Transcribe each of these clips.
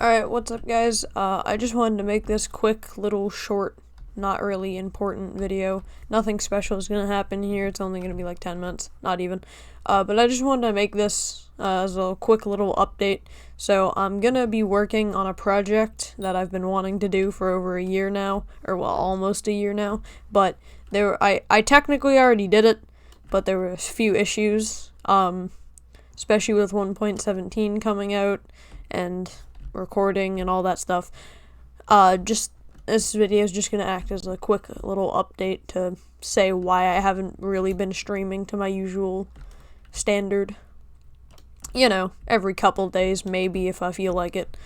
Alright, what's up guys? I just wanted to make this quick little short, not really important video. Nothing special is gonna happen here, it's only gonna be like 10 minutes, not even. But I just wanted to make this as a quick little update. So I'm gonna be working on a project that I've been wanting to do for over a year now, or well, almost a year now. But I technically already did it, but there were a few issues, especially with 1.17 coming out, and recording and all that stuff. This video is just gonna act as a quick little update to say why I haven't really been streaming to my usual standard. You know, every couple days, maybe, if I feel like it.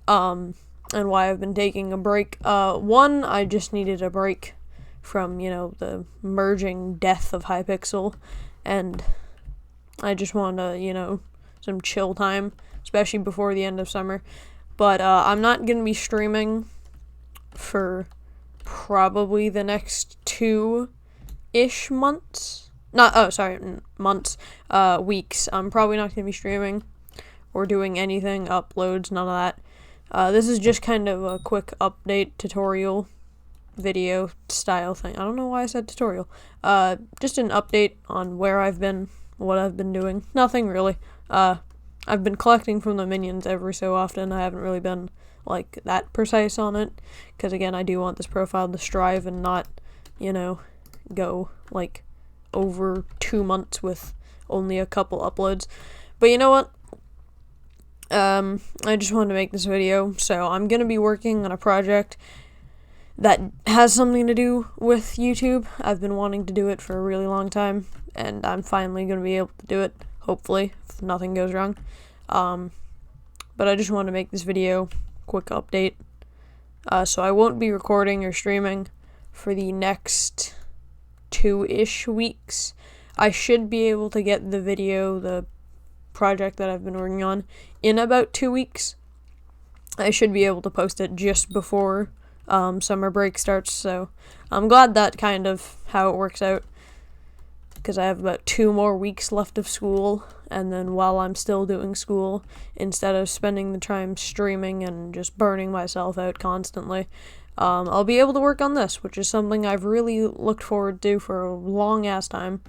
And why I've been taking a break. One, I just needed a break from, the merging death of Hypixel, and I just wanted, some chill time, especially before the end of summer. But I'm not going to be streaming for probably the next 2-ish months. Months. Weeks. I'm probably not going to be streaming or doing anything, uploads, none of that. This is just kind of a quick update tutorial video style thing. I don't know why I said tutorial. Just an update on where I've been, what I've been doing. Nothing really. I've been collecting from the minions every so often. I haven't really been, like, that precise on it, because, again, I do want this profile to strive and not, go, like, over 2 months with only a couple uploads. But you know what? I just wanted to make this video, so I'm gonna be working on a project that has something to do with YouTube. I've been wanting to do it for a really long time, and I'm finally gonna be able to do it, hopefully, if nothing goes wrong. But I just want to make this video, quick update. So I won't be recording or streaming for the next 2-ish weeks. I should be able to get the project that I've been working on, in about 2 weeks. I should be able to post it just before summer break starts, so I'm glad that kind of how it works out, because I have about 2 more weeks left of school, and then while I'm still doing school, instead of spending the time streaming and just burning myself out constantly, I'll be able to work on this, which is something I've really looked forward to for a long-ass time.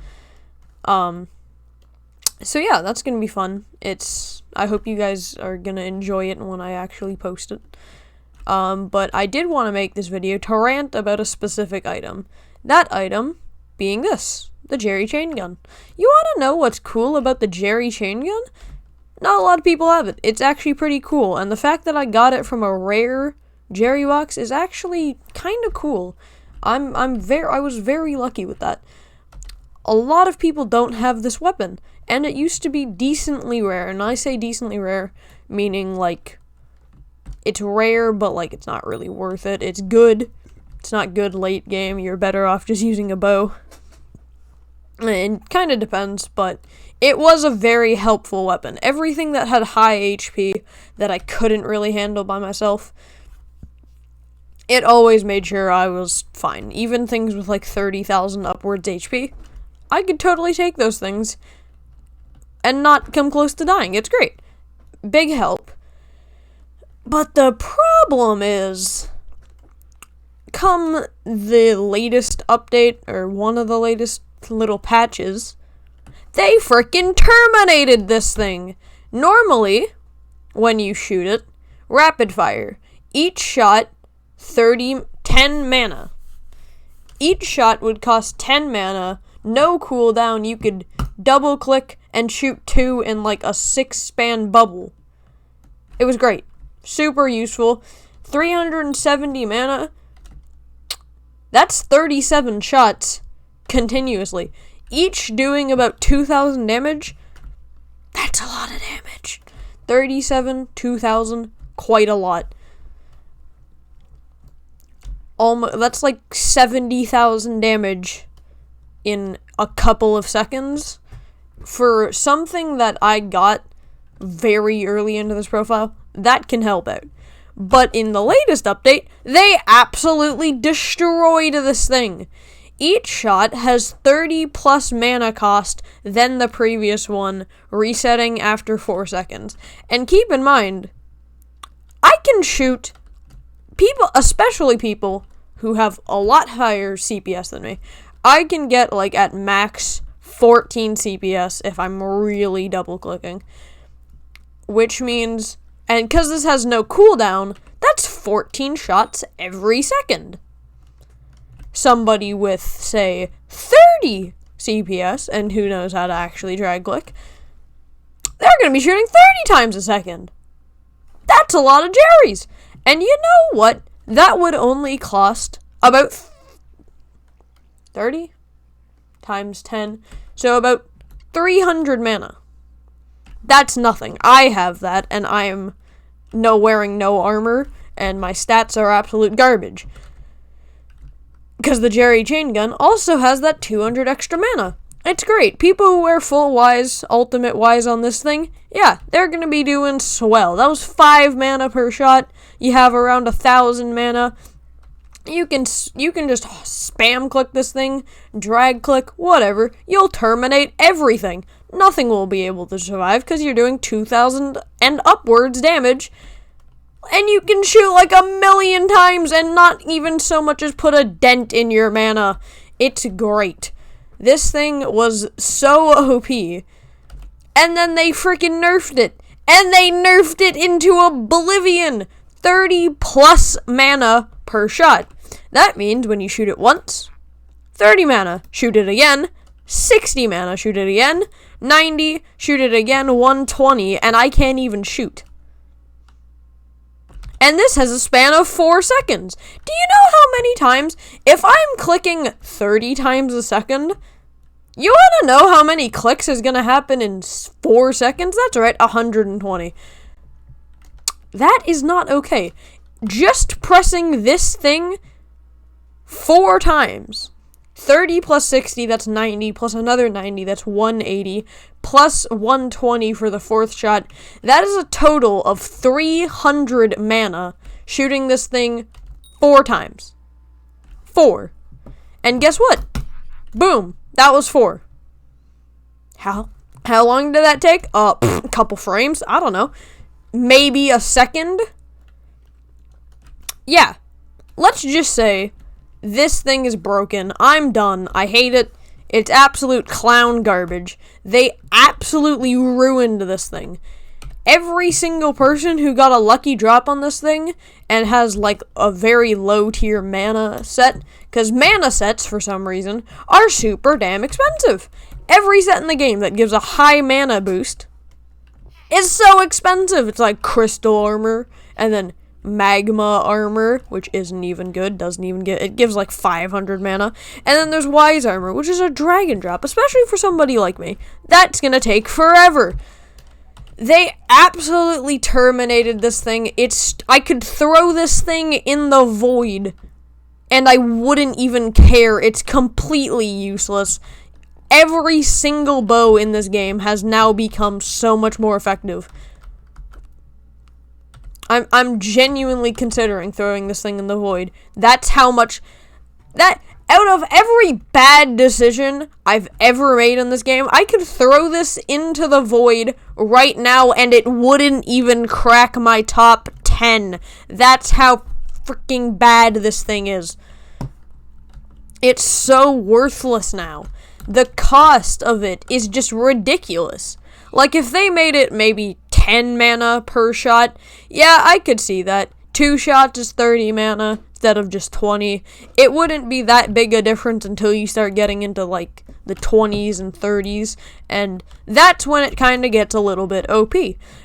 So yeah, that's gonna be fun. I hope you guys are gonna enjoy it when I actually post it. But I did want to make this video to rant about a specific item. That item being this. The Jerry chain gun. You want to know what's cool about the Jerry chain gun? Not a lot of people have it. It's actually pretty cool, and the fact that I got it from a rare Jerry box is actually kind of cool. I was very lucky with that. A lot of people don't have this weapon, and it used to be decently rare, and I say decently rare, meaning, like, it's rare, but, like, it's not really worth it. It's good. It's not good late game. You're better off just using a bow. It kind of depends, but it was a very helpful weapon. Everything that had high HP that I couldn't really handle by myself, it always made sure I was fine. Even things with like 30,000 upwards HP, I could totally take those things and not come close to dying. It's great. Big help. But the problem is, come the latest update, or one of the latest little patches, they freaking terminated this thing. Normally, when you shoot it, rapid fire. Each shot, 10 mana. Each shot would cost 10 mana, no cooldown, you could double click and shoot 2 in like a 6-span bubble. It was great. Super useful. 370 mana. That's 37 shots continuously, each doing about 2,000 damage. That's a lot of damage. 37, 2,000, quite a lot. That's like 70,000 damage in a couple of seconds. For something that I got very early into this profile, that can help out. But in the latest update, they absolutely destroyed this thing. Each shot has 30 plus mana cost than the previous one, resetting after 4 seconds. And keep in mind, I can shoot people, especially people who have a lot higher CPS than me. I can get, like, at max 14 CPS if I'm really double-clicking. Which means, and because this has no cooldown, that's 14 shots every second. Somebody with, say, 30 CPS, and who knows how to actually drag-click, they're going to be shooting 30 times a second. That's a lot of Jerry's. And you know what? That would only cost about 30 times 10. So about 300 mana. That's nothing. I have that, and I'm wearing no armor, and my stats are absolute garbage. Because the Jerry Chain Gun also has that 200 extra mana. It's great. People who wear full Ys, ultimate Ys on this thing, yeah, they're going to be doing swell. That was 5 mana per shot. You have around 1,000 mana. You can just spam click this thing, drag click, whatever. You'll terminate everything. Nothing will be able to survive because you're doing 2,000 and upwards damage. And you can shoot like 1,000,000 times and not even so much as put a dent in your mana. It's great. This thing was so OP. And then they freaking nerfed it. And they nerfed it into oblivion. 30 plus mana per shot. That means when you shoot it once, 30 mana. Shoot it again, 60 mana. Shoot it again, 90. Shoot it again, 120. And I can't even shoot. And this has a span of 4 seconds. Do you know how many times, if I'm clicking 30 times a second, you want to know how many clicks is going to happen in 4 seconds? That's right, 120. That is not okay. Just pressing this thing 4 times. 30 plus 60, that's 90, plus another 90, that's 180, plus 120 for the 4th shot. That is a total of 300 mana shooting this thing 4 times. 4. And guess what? Boom. That was 4. How long did that take? A couple frames? I don't know. Maybe a second? Yeah. Let's just say this thing is broken. I'm done. I hate it. It's absolute clown garbage. They absolutely ruined this thing. Every single person who got a lucky drop on this thing and has like a very low tier mana set, because mana sets for some reason are super damn expensive. Every set in the game that gives a high mana boost is so expensive. It's like crystal armor and then magma armor, which isn't even good, it gives like 500 mana, and then there's wise armor, which is a dragon drop, especially for somebody like me. That's gonna take forever. They absolutely terminated this thing. I could throw this thing in the void, and I wouldn't even care. It's completely useless. Every single bow in this game has now become so much more effective. I'm genuinely considering throwing this thing in the void. That's how much... Out of every bad decision I've ever made in this game, I could throw this into the void right now and it wouldn't even crack my top 10. That's how freaking bad this thing is. It's so worthless now. The cost of it is just ridiculous. Like, if they made it maybe 10 mana per shot, yeah, I could see that. 2 shots is 30 mana instead of just 20. It wouldn't be that big a difference until you start getting into, like, the 20s and 30s, and that's when it kind of gets a little bit OP.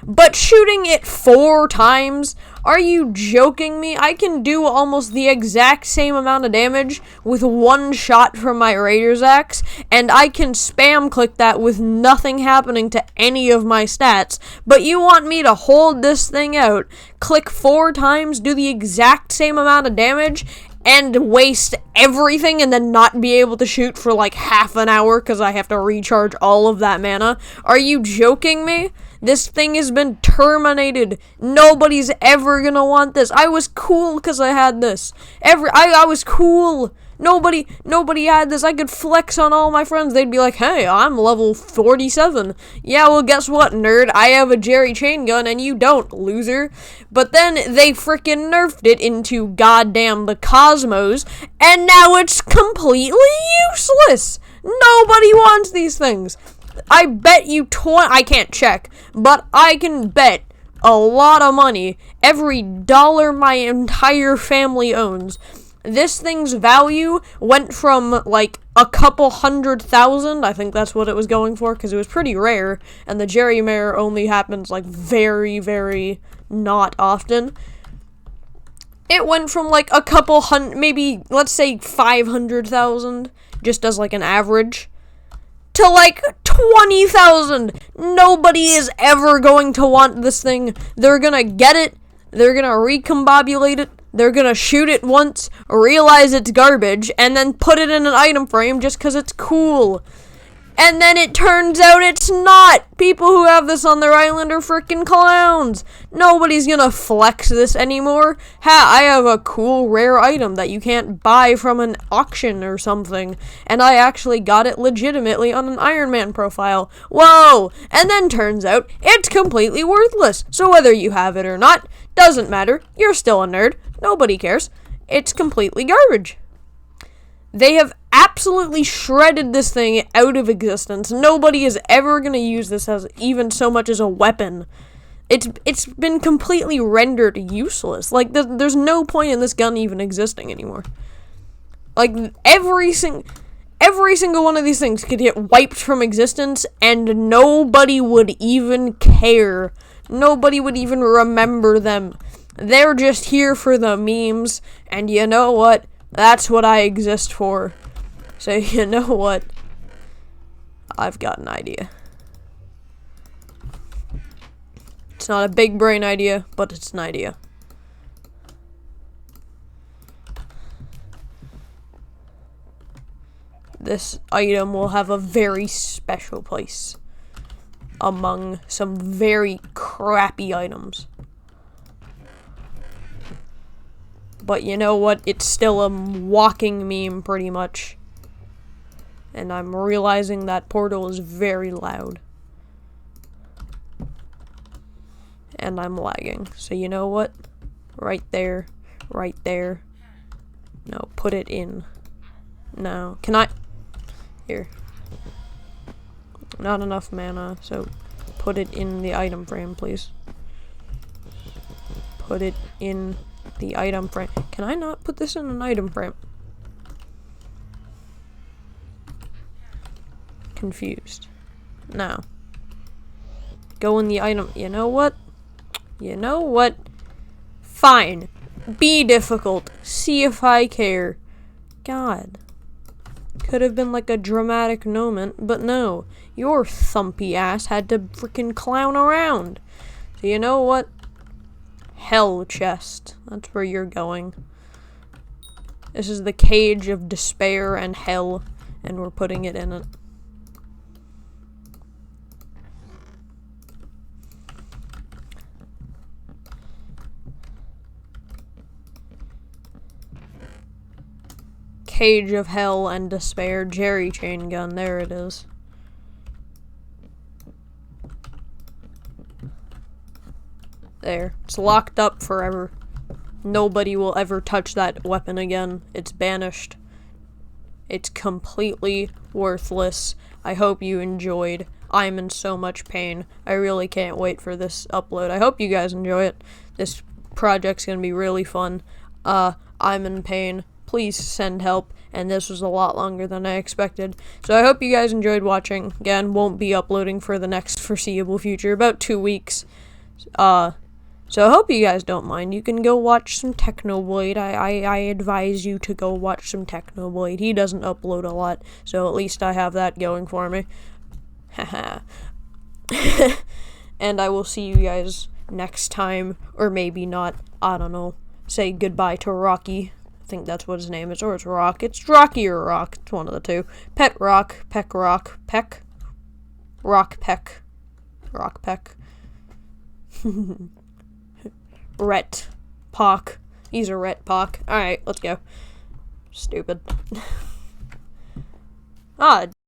But shooting it 4 times? Are you joking me? I can do almost the exact same amount of damage with 1 shot from my Raiders Axe, and I can spam click that with nothing happening to any of my stats, but you want me to hold this thing out, click 4 times, do the exact same amount of damage, and waste everything and then not be able to shoot for like half an hour because I have to recharge all of that mana? Are you joking me? This thing has been terminated. Nobody's ever gonna want this. I was cool because I had this. I was cool. Nobody had this. I could flex on all my friends. They'd be like, hey, I'm level 47. Yeah, well, guess what, nerd? I have a Jerry chain gun and you don't, loser. But then they frickin' nerfed it into goddamn the cosmos, and now it's completely useless. Nobody wants these things. I bet you I can't check, but I can bet a lot of money, every dollar my entire family owns, this thing's value went from like a couple 100,000, I think that's what it was going for, because it was pretty rare, and the Jerry Mare only happens like very, very not often. It went from like a couple maybe let's say 500,000, just as like an average, to like 20,000. Nobody is ever going to want this thing. They're gonna get it, they're gonna recombobulate it, they're gonna shoot it once, realize it's garbage, and then put it in an item frame just because it's cool. And then it turns out it's not. People who have this on their island are freaking clowns. Nobody's gonna flex this anymore. I have a cool rare item that you can't buy from an auction or something, and I actually got it legitimately on an Iron Man profile. Whoa! And then turns out it's completely worthless. So whether you have it or not, doesn't matter. You're still a nerd. Nobody cares. It's completely garbage. They have absolutely shredded this thing out of existence. Nobody is ever going to use this as even so much as a weapon. It's been completely rendered useless. Like, there's no point in this gun even existing anymore. Like, every single one of these things could get wiped from existence, and nobody would even care. Nobody would even remember them. They're just here for the memes, and you know what? That's what I exist for. So, you know what? I've got an idea. It's not a big brain idea, but it's an idea. This item will have a very special place among some very crappy items. But you know what? It's still a walking meme, pretty much. And I'm realizing that portal is very loud. And I'm lagging. So you know what? Right there. Right there. No, put it in. No. Can I? Here. Not enough mana, so put it in the item frame, please. Put it in the item frame. Can I not put this in an item frame? Confused. Now. Go in the item. You know what? You know what? Fine. Be difficult. See if I care. God. Could have been like a dramatic moment, but no. Your thumpy ass had to freaking clown around. So you know what? Hell chest. That's where you're going. This is the cage of despair and hell, and we're putting it in it. Cage of hell and despair, Jerry chain gun, there it is. There. It's locked up forever. Nobody will ever touch that weapon again. It's banished. It's completely worthless. I hope you enjoyed. I'm in so much pain. I really can't wait for this upload. I hope you guys enjoy it. This project's gonna be really fun. I'm in pain. Please send help. And this was a lot longer than I expected. So I hope you guys enjoyed watching. Again, won't be uploading for the next foreseeable future. About 2 weeks. So I hope you guys don't mind. You can go watch some Technoblade. I advise you to go watch some Technoblade. He doesn't upload a lot, so at least I have that going for me. Haha. And I will see you guys next time, or maybe not. I don't know. Say goodbye to Rocky. I think that's what his name is, or it's Rock. It's Rocky or Rock. It's one of the two. Pet Rock, Peck Rock, Peck, Rock Peck, Rock Peck. Rhett Pock. He's a Rhett Pock. Alright, let's go. Stupid. Ah,